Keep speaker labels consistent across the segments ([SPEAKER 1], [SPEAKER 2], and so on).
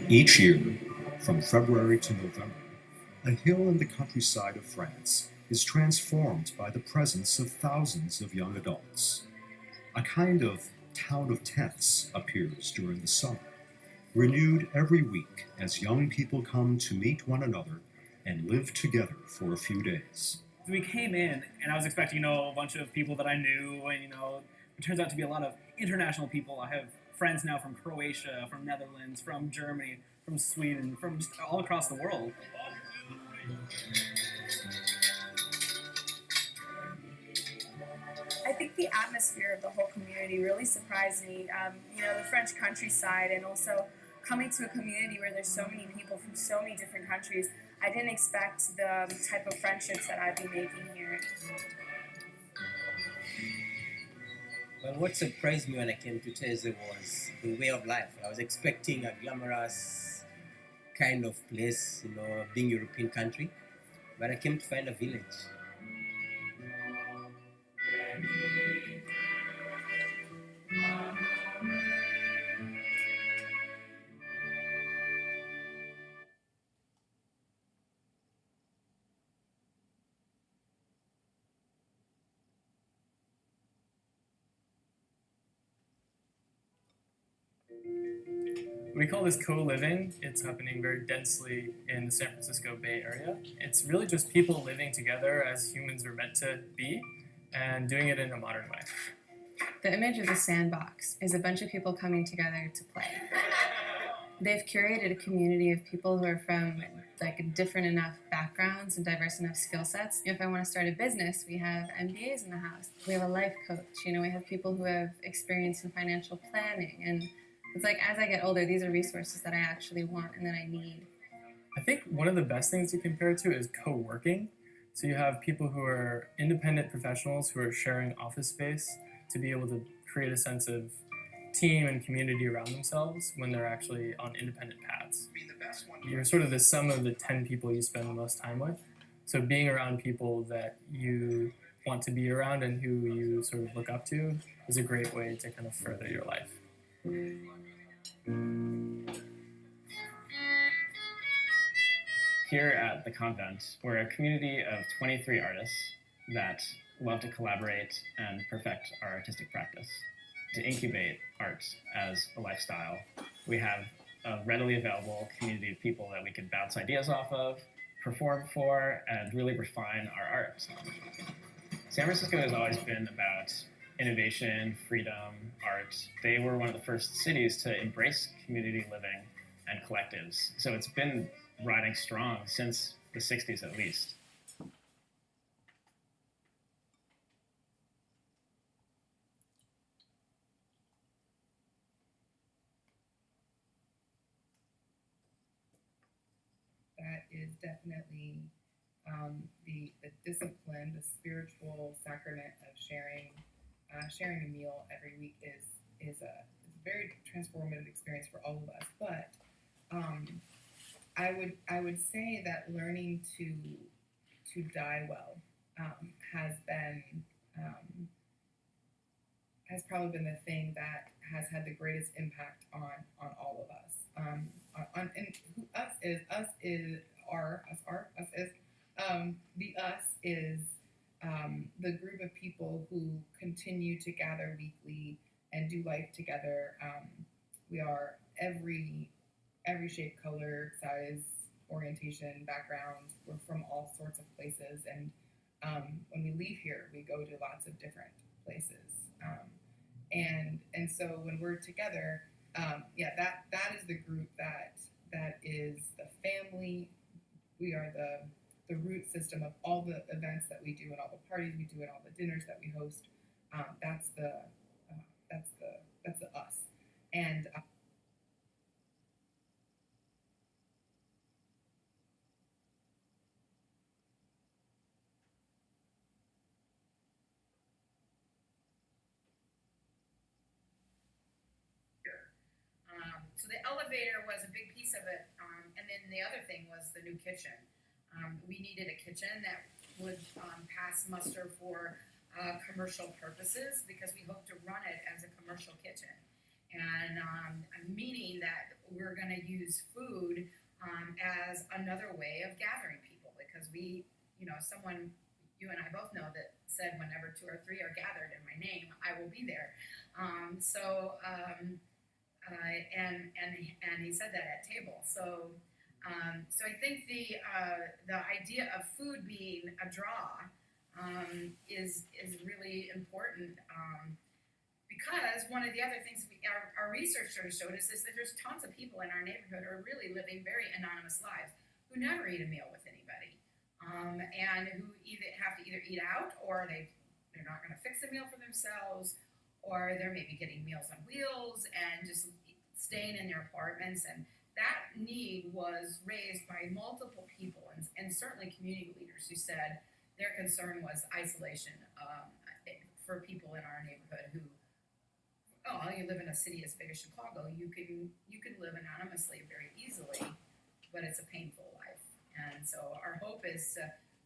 [SPEAKER 1] Each year, from February to November, a hill in the countryside of France is transformed by the presence of thousands of young adults. A kind of town of tents appears during the summer, renewed every week as young people come to meet one another and live together for a few days.
[SPEAKER 2] We came in, and I was expecting, a bunch of people that I knew, and it turns out to be a lot of international people. I have friends now from Croatia, from Netherlands, from Germany, from Sweden, from just all across the world.
[SPEAKER 3] I think the atmosphere of the whole community really surprised me. The French countryside, and also coming to a community where there's so many people from so many different countries. I didn't expect the type of friendships that I'd be making here.
[SPEAKER 4] Well, what surprised me when I came to Teze was the way of life. I was expecting a glamorous kind of place, being European country, but I came to find a village.
[SPEAKER 2] We call this co-living. It's happening very densely in the San Francisco Bay Area. It's really just people living together as humans are meant to be and doing it in a modern way.
[SPEAKER 5] The image of the sandbox is a bunch of people coming together to play. They've curated a community of people who are from different enough backgrounds and diverse enough skill sets. If I want to start a business, we have MBAs in the house. We have a life coach. We have people who have experience in financial planning. And it's as I get older, these are resources that I actually want and that I need.
[SPEAKER 2] I think one of the best things to compare to is co-working. So you have people who are independent professionals who are sharing office space to be able to create a sense of team and community around themselves when they're actually on independent paths. You're sort of the sum of the 10 people you spend the most time with. So being around people that you want to be around and who you sort of look up to is a great way to kind of further your life.
[SPEAKER 6] Here at the convent, we're a community of 23 artists that love to collaborate and perfect our artistic practice. To incubate art as a lifestyle, we have a readily available community of people that we can bounce ideas off of, perform for, and really refine our art. San Francisco has always been about innovation, freedom, art. They were one of the first cities to embrace community living and collectives. So it's been riding strong since the 60s at least.
[SPEAKER 7] That is definitely the discipline, the spiritual sacrament of sharing a meal every week is a very transformative experience for all of us. But I would say that learning to die well has probably been the thing that has had the greatest impact on all of us. And who us is the group of people who continue to gather weekly and do life together. We are every shape, color, size, orientation, background. We're from all sorts of places, and when we leave here, we go to lots of different places. And so when we're together, that is the group that is the family. We are the root system of all the events that we do and all the parties we do and all the dinners that we host. That's the us. And
[SPEAKER 8] So the elevator was a big piece of it, and then the other thing was the new kitchen. We needed a kitchen that would pass muster for commercial purposes because we hope to run it as a commercial kitchen. and meaning that we're going to use food as another way of gathering people, because we, someone, you and I both know, that said whenever two or three are gathered in my name, I will be there. And he said that at table. So I think the idea of food being a draw is really important, because one of the other things our research sort of showed us is that there's tons of people in our neighborhood who are really living very anonymous lives, who never eat a meal with anybody, and who either have to eat out, or they're not going to fix a meal for themselves, or they're maybe getting Meals on Wheels and just staying in their apartments. And that need was raised by multiple people, and certainly community leaders, who said their concern was isolation for people in our neighborhood who, you live in a city as big as Chicago, you can live anonymously very easily, but it's a painful life. And so our hope is,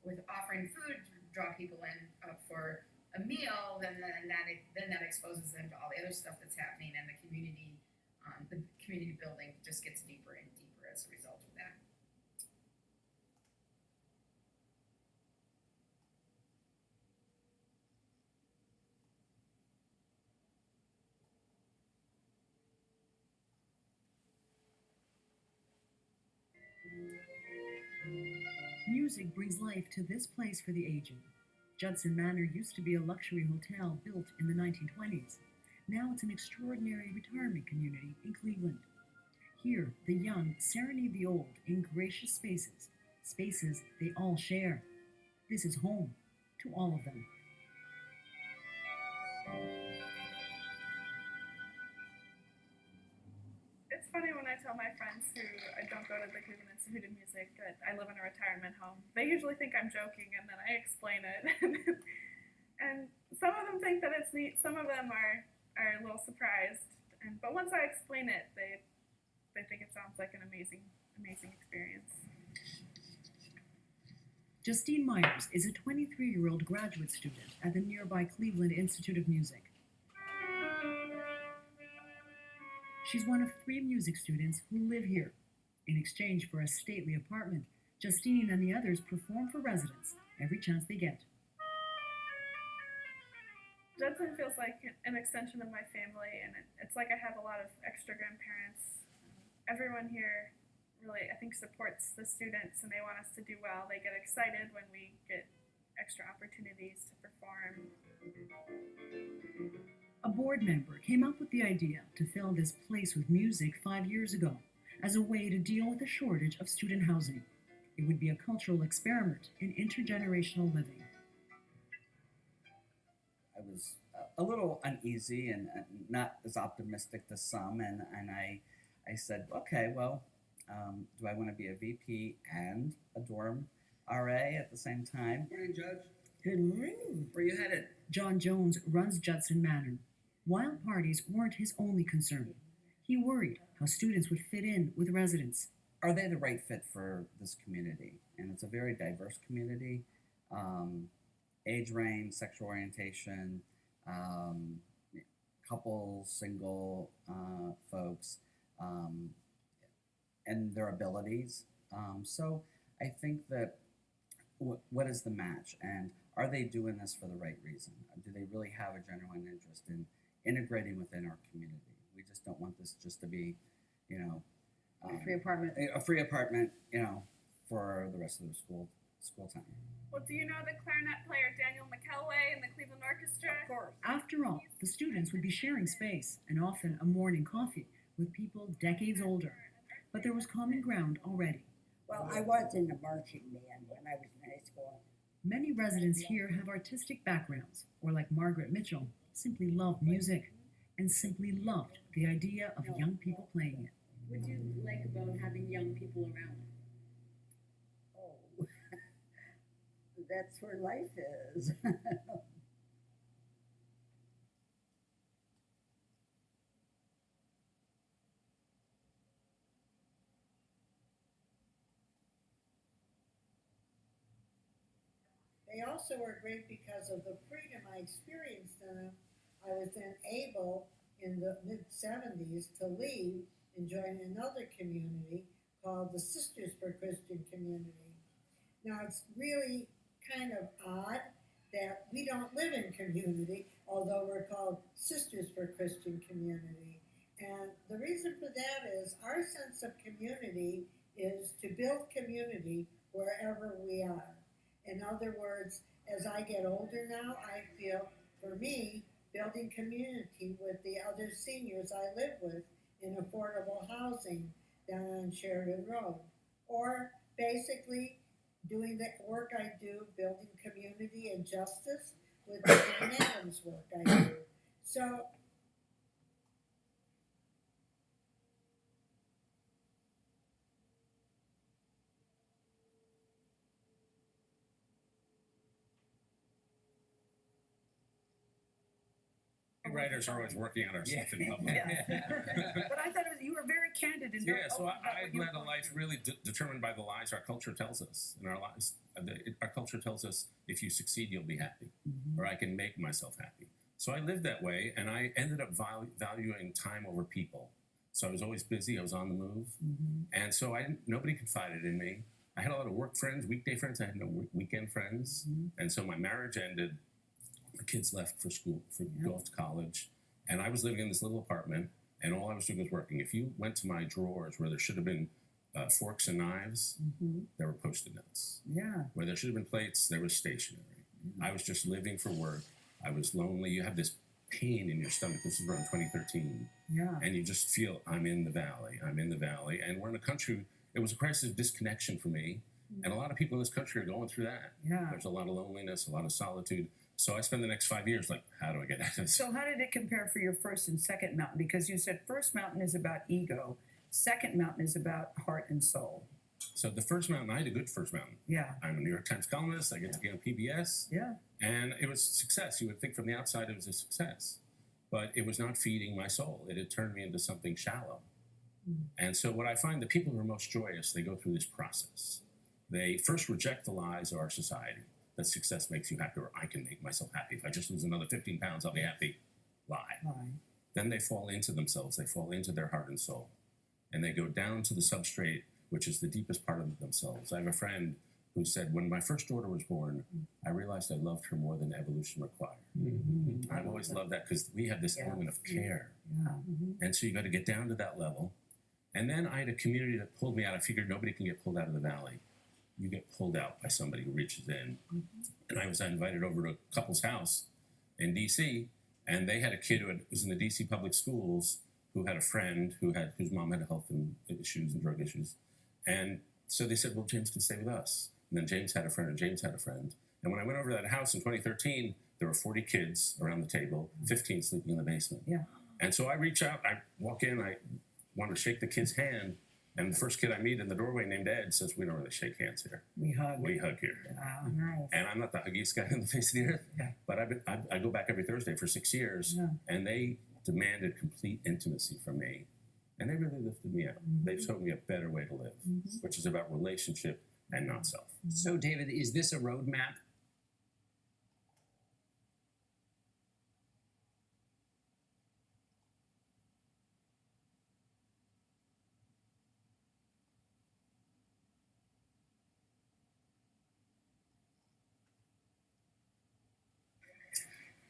[SPEAKER 8] with offering food to draw people in for a meal, then that exposes them to all the other stuff that's happening, and the community building just gets deeper and deeper as a result of that.
[SPEAKER 9] Music brings life to this place for the aging. Judson Manor used to be a luxury hotel built in the 1920s. Now it's an extraordinary retirement community in Cleveland. Here, the young serenade the old in gracious spaces, spaces they all share. This is home to all of them.
[SPEAKER 3] It's funny when I tell my friends who don't go to the Cleveland Institute of Music that I live in a retirement home. They usually think I'm joking, and then I explain it. And some of them think that it's neat. Some of them are a little surprised. But once I explain it, they think it sounds like an amazing experience.
[SPEAKER 9] Justine Myers is a 23-year-old graduate student at the nearby Cleveland Institute of Music. She's one of 3 music students who live here. In exchange for a stately apartment, Justine and the others perform for residents every chance they get.
[SPEAKER 3] Judson feels like an extension of my family, and it's like I have a lot of extra grandparents. Everyone here really, I think, supports the students, and they want us to do well. They get excited when we get extra opportunities to perform.
[SPEAKER 9] A board member came up with the idea to fill this place with music 5 years ago as a way to deal with a shortage of student housing. It would be a cultural experiment in intergenerational living.
[SPEAKER 10] I was a little uneasy and not as optimistic as some, and I said, okay, well, do I want to be a VP and a dorm RA at the same time?
[SPEAKER 4] Morning, Judge.
[SPEAKER 9] Good morning.
[SPEAKER 10] Where you headed?
[SPEAKER 9] John Jones runs Judson Manor. Wild parties weren't his only concern. He worried how students would fit in with residents.
[SPEAKER 10] Are they the right fit for this community? And it's a very diverse community. Age range, sexual orientation, couples, single folks, and their abilities. So I think that what is the match, and are they doing this for the right reason? Do they really have a genuine interest in integrating within our community? We just don't want this just to be,
[SPEAKER 9] A free apartment.
[SPEAKER 10] a free apartment, for the rest of the school time.
[SPEAKER 3] Well, do you know the clarinet player Daniel McKelway in the Cleveland Orchestra?
[SPEAKER 9] Of course. After all, the students would be sharing space and often a morning coffee with people decades older. But there was common ground already.
[SPEAKER 11] Well, I was in the marching band when I was in high school.
[SPEAKER 9] Many residents here have artistic backgrounds, or like Margaret Mitchell, simply love music and simply loved the idea of young people playing it.
[SPEAKER 5] What do you like about having young people around?
[SPEAKER 11] Oh, that's where life is.
[SPEAKER 12] They also were great because of the freedom I experienced in them. I was then able, in the mid 70s to leave and join another community called the Sisters for Christian Community. Now, it's really kind of odd that we don't live in community, although we're called Sisters for Christian Community. And the reason for that is our sense of community is to build community wherever we are. In other words, as I get older now, I feel, for me, building community with the other seniors I live with in affordable housing down on Sheridan Road. Or basically doing the work I do, building community and justice with the Jane Addams work I do. So
[SPEAKER 13] writers are always working on ourselves in public.
[SPEAKER 9] But I thought you were very candid and very
[SPEAKER 13] Yeah, so
[SPEAKER 9] open about
[SPEAKER 13] I
[SPEAKER 9] what you
[SPEAKER 13] led a
[SPEAKER 9] were
[SPEAKER 13] life really determined by the lies our culture tells us. In our lives, our culture tells us if you succeed, you'll be happy, or I can make myself happy. So I lived that way, and I ended up valuing time over people. So I was always busy. I was on the move, and so nobody confided in me. I had a lot of work friends, weekday friends. I had no weekend friends, and so my marriage ended. The kids left for school, go off to college, and I was living in this little apartment, and all I was doing was working. If you went to my drawers where there should have been forks and knives, there were Post-it notes.
[SPEAKER 9] Yeah.
[SPEAKER 13] Where there should have been plates, there was stationery. I was just living for work. I was lonely. You have this pain in your stomach. This is around 2013.
[SPEAKER 9] Yeah.
[SPEAKER 13] And you just feel, I'm in the valley. I'm in the valley. And we're in a country, it was a crisis of disconnection for me. And a lot of people in this country are going through that.
[SPEAKER 9] Yeah.
[SPEAKER 13] There's a lot of loneliness, a lot of solitude. So I spent the next 5 years like, how do I get out of this?
[SPEAKER 9] So how did it compare for your first and second mountain? Because you said first mountain is about ego, second mountain is about heart and soul.
[SPEAKER 13] So the first mountain, I had a good first mountain.
[SPEAKER 9] Yeah.
[SPEAKER 13] I'm a New York Times columnist. I get to be on PBS.
[SPEAKER 9] Yeah.
[SPEAKER 13] And it was a success. You would think from the outside it was a success. But it was not feeding my soul. It had turned me into something shallow. And so what I find, the people who are most joyous, they go through this process. They first reject the lies of our society. That success makes you happy, or I can make myself happy. If I just lose another 15 pounds, I'll be happy. Lie. Then they fall into themselves. They fall into their heart and soul. And they go down to the substrate, which is the deepest part of themselves. I have a friend who said, when my first daughter was born, I realized I loved her more than evolution required. I've always loved that because we have this element of care. And so you got to get down to that level. And then I had a community that pulled me out. I figured nobody can get pulled out of the valley. You get pulled out by somebody who reaches in. And I was invited over to a couple's house in D.C., and they had a kid who was in the D.C. public schools who had a friend whose mom had health issues and drug issues. And so they said, well, James can stay with us. And then James had a friend, and James had a friend. And when I went over to that house in 2013, there were 40 kids around the table, 15 sleeping in the basement.
[SPEAKER 9] Yeah.
[SPEAKER 13] And so I reach out, I walk in, I want to shake the kid's hand. And the first kid I meet in the doorway named Ed says, we don't really shake hands here.
[SPEAKER 9] We hug.
[SPEAKER 13] We hug here.
[SPEAKER 9] Nice.
[SPEAKER 13] And I'm not the huggiest guy on the face of the earth, but I go back every Thursday for 6 years, and they demanded complete intimacy from me. And they really lifted me up. They showed me a better way to live, which is about relationship and not self.
[SPEAKER 14] So, David, is this a roadmap?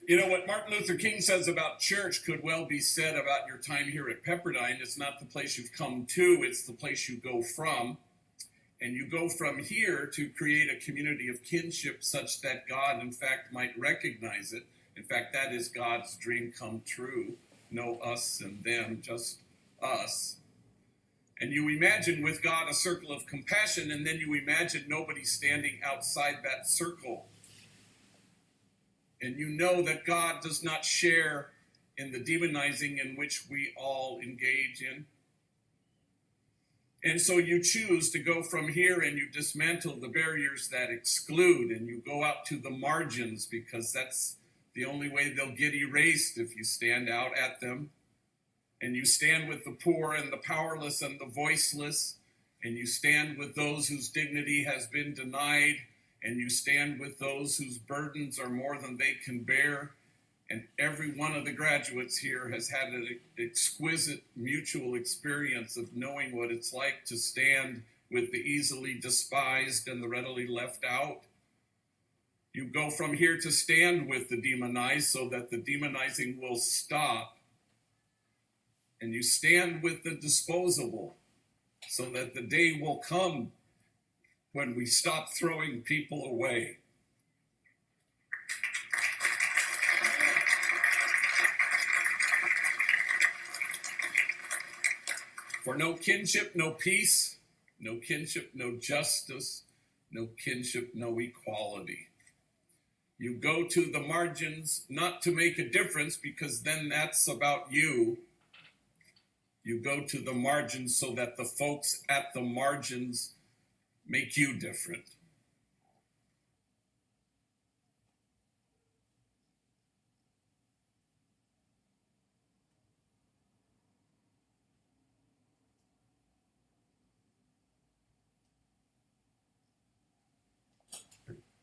[SPEAKER 15] You know, what Martin Luther King says about church could well be said about your time here at Pepperdine. It's not the place you've come to, it's the place you go from. And you go from here to create a community of kinship such that God, in fact, might recognize it. In fact, that is God's dream come true. No us and them, just us. And you imagine with God a circle of compassion, and then you imagine nobody standing outside that circle. And you know that God does not share in the demonizing in which we all engage in. And so you choose to go from here and you dismantle the barriers that exclude, and you go out to the margins because that's the only way they'll get erased if you stand out at them. And you stand with the poor and the powerless and the voiceless, and you stand with those whose dignity has been denied, and you stand with those whose burdens are more than they can bear, And every one of the graduates here has had an exquisite mutual experience of knowing what it's like to stand with the easily despised and the readily left out. You go from here to stand with the demonized so that the demonizing will stop. And you stand with the disposable so that the day will come when we stop throwing people away. For no kinship, no peace, no kinship, no justice, no kinship, no equality. You go to the margins not to make a difference because then that's about you. You go to the margins so that the folks at the margins make you different.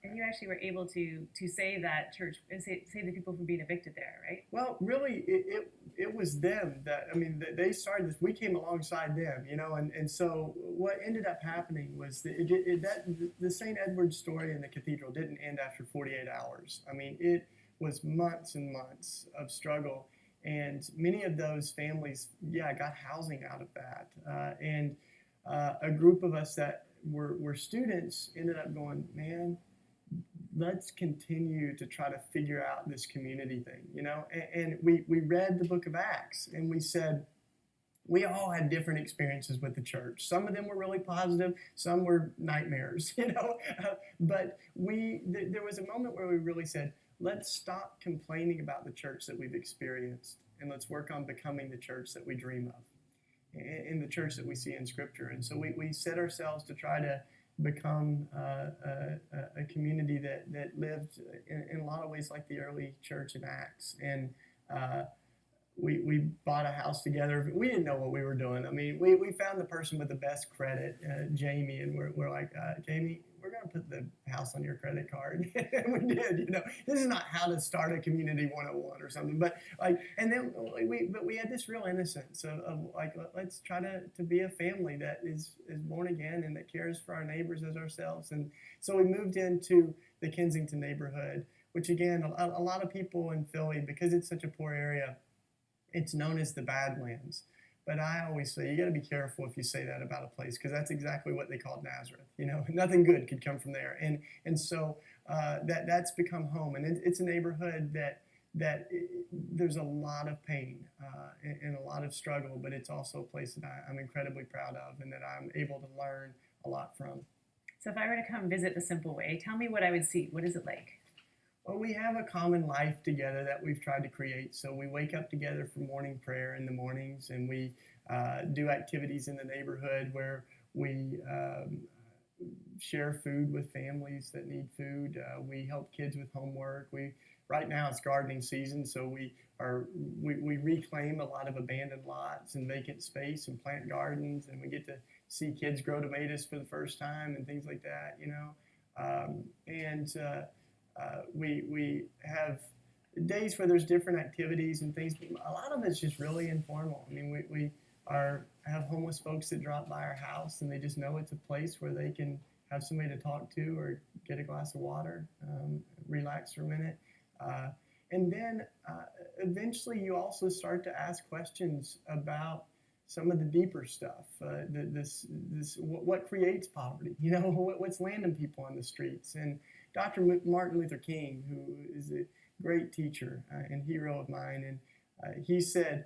[SPEAKER 16] And you actually were able to save that church and save the people from being evicted there, right?
[SPEAKER 17] Well, really, it was them that, I mean, they started this. We came alongside them, you know, and so what ended up happening was that the St. Edward's story in the cathedral didn't end after 48 hours. I mean, it was months and months of struggle, and many of those families, got housing out of that. And a group of us that were students ended up going, man, let's continue to try to figure out this community thing, you know? And we read the book of Acts, and we said, we all had different experiences with the church. Some of them were really positive, some were nightmares, you know? But there was a moment where we really said, let's stop complaining about the church that we've experienced, and let's work on becoming the church that we dream of, in the church that we see in Scripture. And so we set ourselves to try to become a community that lived in a lot of ways like the early church in Acts. And we bought a house together. We didn't know what we were doing. I mean, we found the person with the best credit, Jamie, and we're like, Jamie, we're going to put the house on your credit card. And we did, you know. This is not how to start a community 101 or something, but like, and then we had this real innocence of like, let's try to be a family that is born again and that cares for our neighbors as ourselves. And so we moved into the Kensington neighborhood, which again, a lot of people in Philly, because it's such a poor area, it's known as the Badlands. But I always say, you got to be careful if you say that about a place, because that's exactly what they called Nazareth. You know, nothing good could come from there. And so that's become home. And it's a neighborhood that there's a lot of pain and a lot of struggle, but it's also a place that I'm incredibly proud of and that I'm able to learn a lot from.
[SPEAKER 16] So if I were to come visit the Simple Way, tell me what I would see. What is it like?
[SPEAKER 17] Well, we have a common life together that we've tried to create. So we wake up together for morning prayer in the mornings, and we do activities in the neighborhood where we share food with families that need food. We help kids with homework. Right now it's gardening season, so we reclaim a lot of abandoned lots and vacant space and plant gardens, and we get to see kids grow tomatoes for the first time and things like that, you know. We have days where there's different activities and things. A lot of it's just really informal. I mean, we have homeless folks that drop by our house, and they just know it's a place where they can have somebody to talk to or get a glass of water, relax for a minute. And then eventually you also start to ask questions about some of the deeper stuff. What creates poverty? You know, what's landing people on the streets? And Dr. Martin Luther King, who is a great teacher and hero of mine, and he said,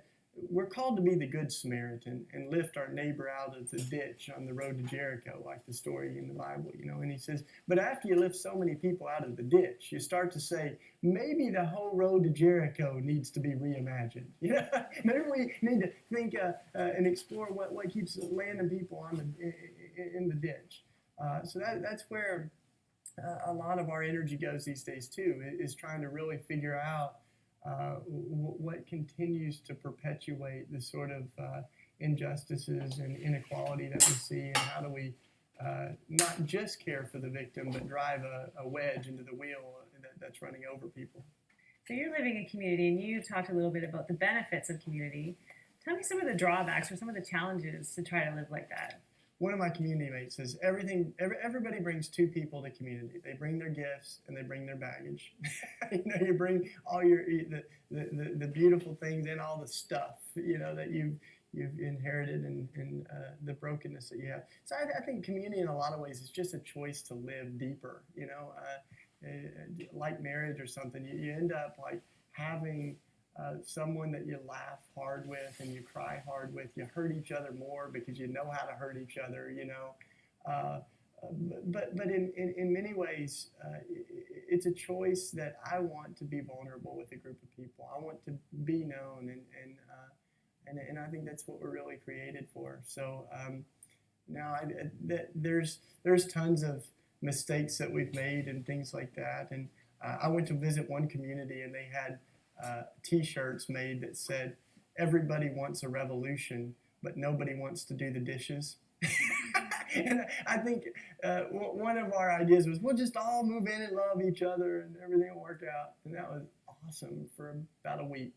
[SPEAKER 17] we're called to be the Good Samaritan and lift our neighbor out of the ditch on the road to Jericho, like the story in the Bible, you know. And he says, but after you lift so many people out of the ditch, you start to say, maybe the whole road to Jericho needs to be reimagined. You know? Maybe we need to think and explore what keeps landing people in the ditch. So that's where a lot of our energy goes these days too, is trying to really figure out what continues to perpetuate the sort of injustices and inequality that we see, and how do we not just care for the victim, but drive a wedge into the wheel that's running over people.
[SPEAKER 16] So you're living in community, and you talked a little bit about the benefits of community. Tell me some of the drawbacks or some of the challenges to try to live like that.
[SPEAKER 17] One of my community mates says everybody brings two people to community. They bring their gifts and they bring their baggage. You bring all the beautiful things and all the stuff that you've inherited and the brokenness that you have. So I think community in a lot of ways is just a choice to live deeper. Like marriage or something, you end up like having someone that you laugh hard with and you cry hard with. You hurt each other more because you know how to hurt each other. But in many ways, it's a choice that I want to be vulnerable with a group of people. I want to be known, and I think that's what we're really created for. So now there's tons of mistakes that we've made and things like that. And I went to visit one community and they had T-shirts made that said, "Everybody wants a revolution, but nobody wants to do the dishes." And I think one of our ideas was we'll just all move in and love each other and everything will work out. And that was awesome for about a week,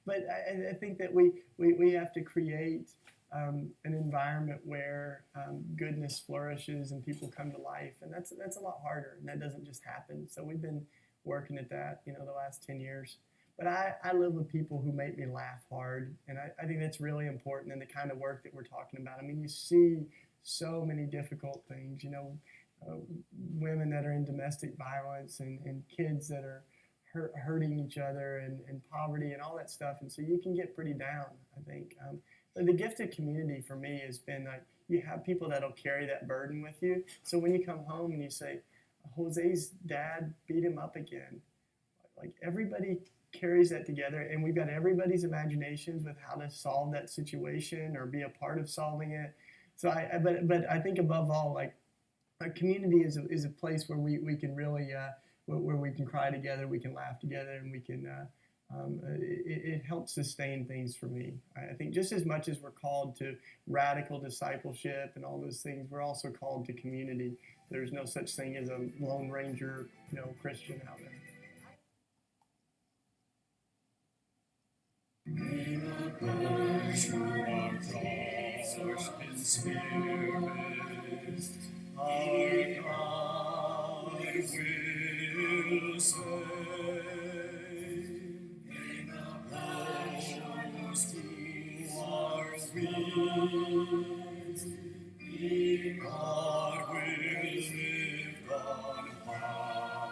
[SPEAKER 17] But I think that we have to create an environment where goodness flourishes and people come to life, and that's a lot harder, and that doesn't just happen. So we've been working at that, the last 10 years. But I live with people who make me laugh hard, and I think that's really important in the kind of work that we're talking about. I mean, you see so many difficult things, women that are in domestic violence and kids that are hurting each other and poverty and all that stuff, and so you can get pretty down, I think. But the gift of community for me has been like you have people that'll carry that burden with you. So when you come home and you say, Jose's dad beat him up again, like everybody carries that together, and we've got everybody's imaginations with how to solve that situation or be a part of solving it. So but I think above all, like a community is a place where we can really where we can cry together, we can laugh together, and we can it helps sustain things for me. I think just as much as we're called to radical discipleship and all those things, we're also called to community. There's no such thing as a Lone Ranger, Christian out there.
[SPEAKER 18] May the pleasure of God's in spirit, our God will save. May the pleasures who are weak, in God will live on high.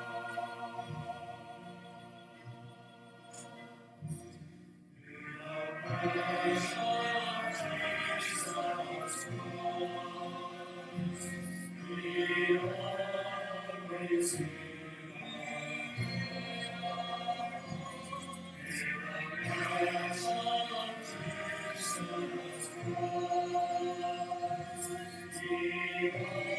[SPEAKER 18] He